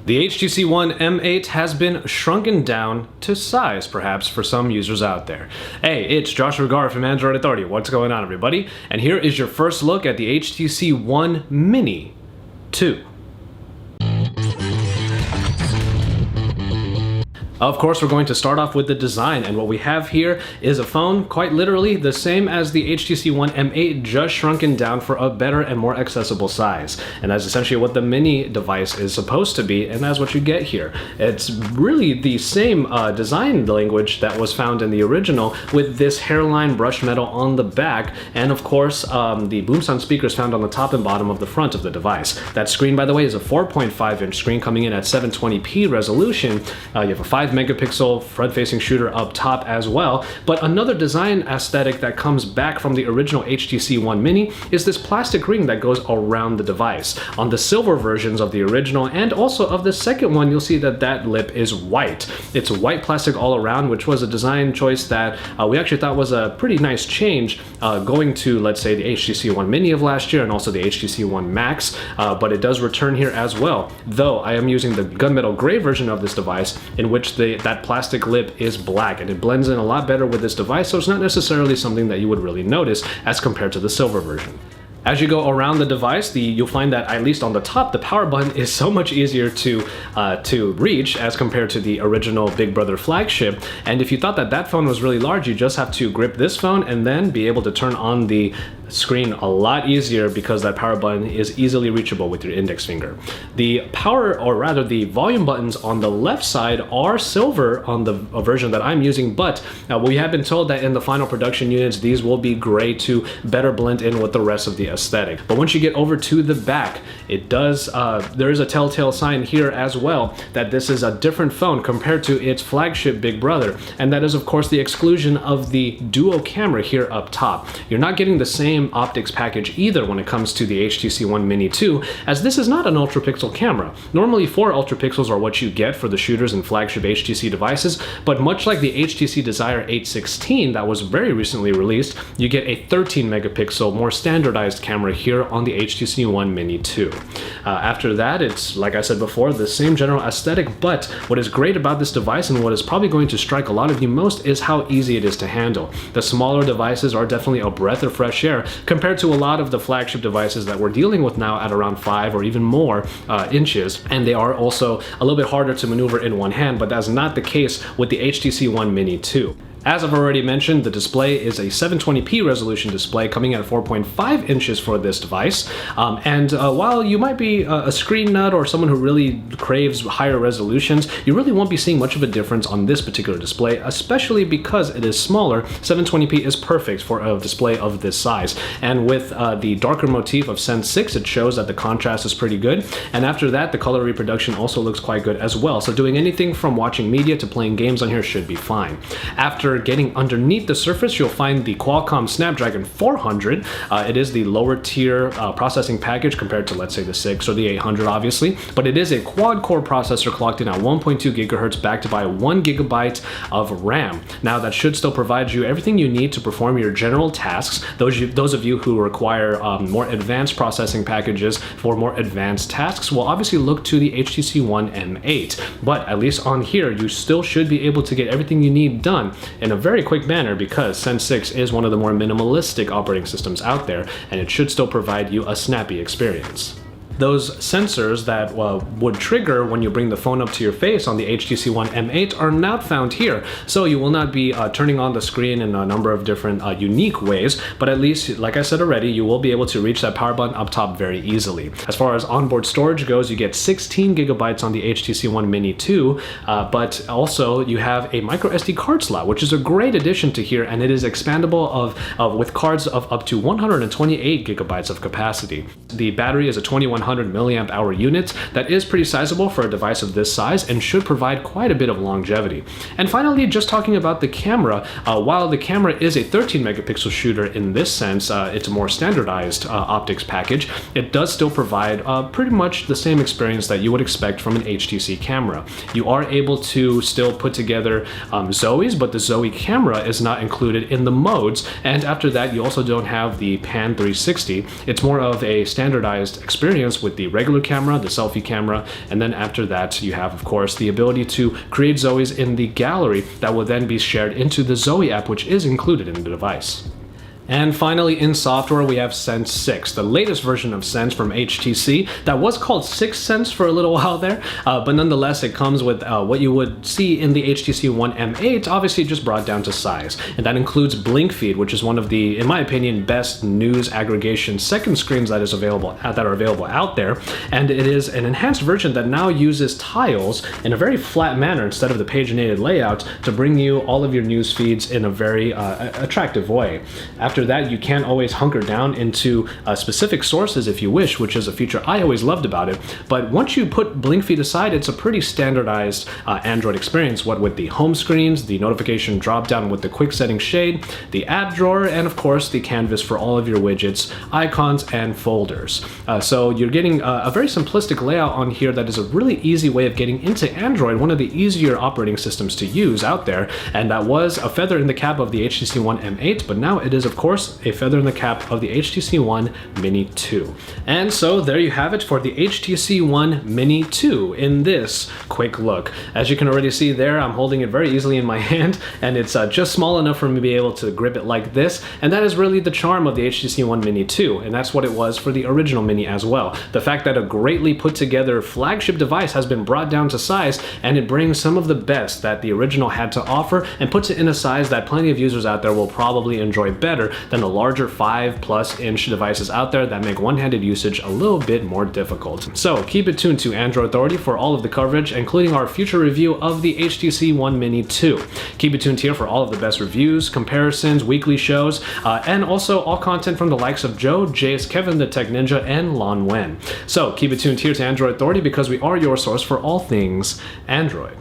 The HTC One M8 has been shrunken down to size, perhaps, for some users out there. Hey, it's Josh Regar from Android Authority. What's going on, everybody? And here is your first look at the HTC One Mini 2. Of course, we're going to start off with the design, and what we have here is a phone quite literally the same as the HTC One M8, just shrunken down for a better and more accessible size. And that's essentially what the Mini device is supposed to be, and that's what you get here. It's really the same design language that was found in the original, with this hairline brushed metal on the back, and of course the boom sound speakers found on the top and bottom of the front of the device. That screen, by the way, is a 4.5-inch screen coming in at 720p resolution. You have a 5 megapixel front-facing shooter up top as well, but another design aesthetic that comes back from the original HTC One Mini is this plastic ring that goes around the device. On the silver versions of the original and also of the second one, you'll see that that lip is white. It's white plastic all around, which was a design choice that we actually thought was a pretty nice change going to, let's say, the HTC One Mini of last year and also the HTC One Max, but it does return here as well, though I am using the gunmetal gray version of this device, in which that plastic lip is black, and it blends in a lot better with this device, so it's not necessarily something that you would really notice as compared to the silver version. As you go around the device, you'll find that, at least on the top, the power button is so much easier to reach as compared to the original Big Brother flagship. And if you thought that that phone was really large, you just have to grip this phone and then be able to turn on the screen a lot easier, because that power button is easily reachable with your index finger. The power, or rather the volume buttons on the left side, are silver on the version that I'm using, but we have been told that in the final production units these will be gray to better blend in with the rest of the aesthetic. But once you get over to the back, it does there is a telltale sign here as well that this is a different phone compared to its flagship Big Brother, and that is of course the exclusion of the dual camera here up top. You're not getting the same optics package either when it comes to the HTC One Mini 2, as this is not an ultra pixel camera. Normally 4 ultra pixels are what you get for the shooters in flagship HTC devices, but much like the HTC Desire 816 that was very recently released, you get a 13 megapixel more standardized camera here on the HTC One Mini 2. After that, it's, like I said before, the same general aesthetic, but what is great about this device, and what is probably going to strike a lot of you most, is how easy it is to handle. The smaller devices are definitely a breath of fresh air compared to a lot of the flagship devices that we're dealing with now at around 5 or even more inches, and they are also a little bit harder to maneuver in one hand, but that's not the case with the HTC One Mini 2. As I've already mentioned, the display is a 720p resolution display coming in at 4.5 inches for this device. While you might be a screen nut or someone who really craves higher resolutions, you really won't be seeing much of a difference on this particular display, especially because it is smaller. 720p is perfect for a display of this size. And with the darker motif of Sense 6, it shows that the contrast is pretty good. And after that, the color reproduction also looks quite good as well. So doing anything from watching media to playing games on here should be fine. After getting underneath the surface, you'll find the Qualcomm Snapdragon 400. It is the lower tier processing package compared to, let's say, the 6 or the 800, obviously, but it is a quad-core processor clocked in at 1.2 gigahertz, backed by 1 gigabyte of RAM. Now, that should still provide you everything you need to perform your general tasks. Those of you who require more advanced processing packages for more advanced tasks will obviously look to the HTC One M8, but at least on here, you still should be able to get everything you need done in a very quick manner, because Sense 6 is one of the more minimalistic operating systems out there, and it should still provide you a snappy experience. Those sensors that would trigger when you bring the phone up to your face on the HTC One M8 are not found here, so you will not be turning on the screen in a number of different unique ways, but at least, like I said already, you will be able to reach that power button up top very easily. As far as onboard storage goes, you get 16 gigabytes on the HTC One Mini 2, but also you have a micro SD card slot, which is a great addition to here, and it is expandable with cards of up to 128 gigabytes of capacity. The battery is a 2100 milliamp hour unit. That is pretty sizable for a device of this size and should provide quite a bit of longevity. And finally, just talking about the camera, while the camera is a 13 megapixel shooter in this sense, it's a more standardized optics package, it does still provide pretty much the same experience that you would expect from an HTC camera. You are able to still put together Zoe's, but the Zoe camera is not included in the modes, and after that you also don't have the Pan 360. It's more of a standardized experience performance with the regular camera, the selfie camera, and then after that you have, of course, the ability to create Zoes in the gallery that will then be shared into the Zoe app, which is included in the device. And finally, in software, we have Sense 6, the latest version of Sense from HTC that was called 6 Sense for a little while there, but nonetheless, it comes with what you would see in the HTC One M8, obviously just brought down to size. And that includes Blink Feed, which is one of the, in my opinion, best news aggregation second screens that are available out there. And it is an enhanced version that now uses tiles in a very flat manner instead of the paginated layout to bring you all of your news feeds in a very attractive way. After that, you can always hunker down into specific sources if you wish, which is a feature I always loved about it. But once you put Blink Feed aside, it's a pretty standardized Android experience, what with the home screens, the notification dropdown with the quick setting shade, the app drawer, and of course the canvas for all of your widgets, icons, and folders. So you're getting a very simplistic layout on here that is a really easy way of getting into Android, one of the easier operating systems to use out there. And that was a feather in the cap of the HTC One M8, but now it is, of course, a feather in the cap of the HTC One Mini 2. And so there you have it for the HTC One Mini 2 in this quick look. As you can already see there, I'm holding it very easily in my hand, and it's just small enough for me to be able to grip it like this, and that is really the charm of the HTC One Mini 2, and that's what it was for the original Mini as well. The fact that a greatly put together flagship device has been brought down to size, and it brings some of the best that the original had to offer and puts it in a size that plenty of users out there will probably enjoy better than the larger 5+ inch devices out there that make one-handed usage a little bit more difficult. So keep it tuned to Android Authority for all of the coverage, including our future review of the HTC One Mini 2. Keep it tuned here for all of the best reviews, comparisons, weekly shows, and also all content from the likes of Joe, Jace, Kevin the Tech Ninja, and Lon Wen. So keep it tuned here to Android Authority because we are your source for all things Android.